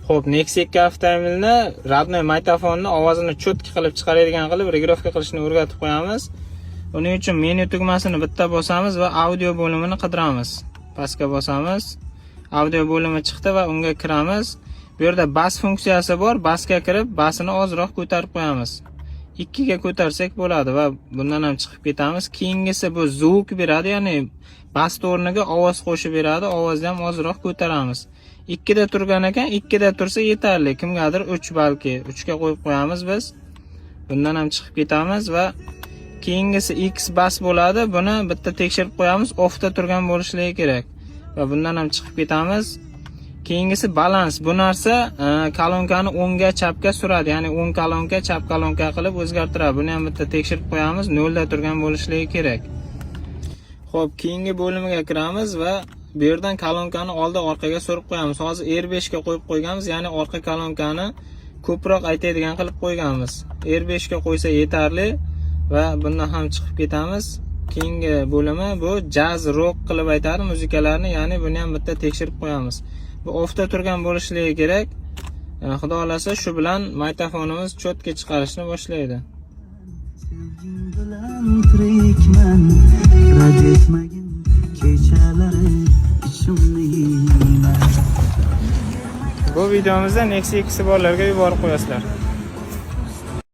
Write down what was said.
Xo'p, Nexia 2 avtomobilni radnoy magnitofonni ovozini cho'tki qilib chiqaradigan qilib regirovka qilishni o'rgatib qo'yamiz. Uning uchun menu tugmasini bitta bosamiz va audio bo'limini qidiramiz. Pastga bosamiz. Audio bo'limi chiqdi va unga kiramiz. Bu yerda bas funksiyasi bor. Basga kirib, basini ozroq ko'tarib qo'yamiz. 2 ga ko'tarsak bo'ladi va bundan ham chiqib ketamiz. Keyingisi bu zvuk beradi, ya'ni bas o'rniga ovoz qo'shib beradi. Ovozni ham ozroq ko'taramiz. 2 da turgan ekan, 2 da tursa yetarli. Kimgadir 3 balki 3 ga qo'yib qo'yamiz biz. Bundan ham chiqib ketamiz va keyingisi X bas bo'ladi. Buni bitta tekshirib qo'yamiz. Offda turgan bo'lishligi kerak. Va bundan ham chiqib ketamiz. Keyingisi balans. Bu narsa kolonkani o'ngga, chapga suradi. Ya'ni o'ng kolonka, chap kolonka qilib o'zgartiradi. Buni ham bitta tekshirib qo'yamiz. 0 da turgan bo'lishligi kerak. Xo'p, keyingi bo'limiga kiramiz va bu yerdan kolonkani oldi orqaga surib qo'yamiz. Hozir R5 ga qo'yib qo'yganmiz, ya'ni orqa kolonkani ko'proq aytadigan qilib qo'yganmiz. R5 ga qo'ysa yetarli va bundan ham chiqib ketamiz. Keyingi bo'limi bu jazz, rock qilib aytadi muzikalarni, ya'ni buni ham bitta tekshirib qo'yamiz. Bu offda turgan bo'lishligi kerak. Xudo xolasa shu bilan magnitofonimiz cho'tga chiqarishni boshlaydi. Bu videomizda Nexia 2 borlarga yuborib qo'yasizlar.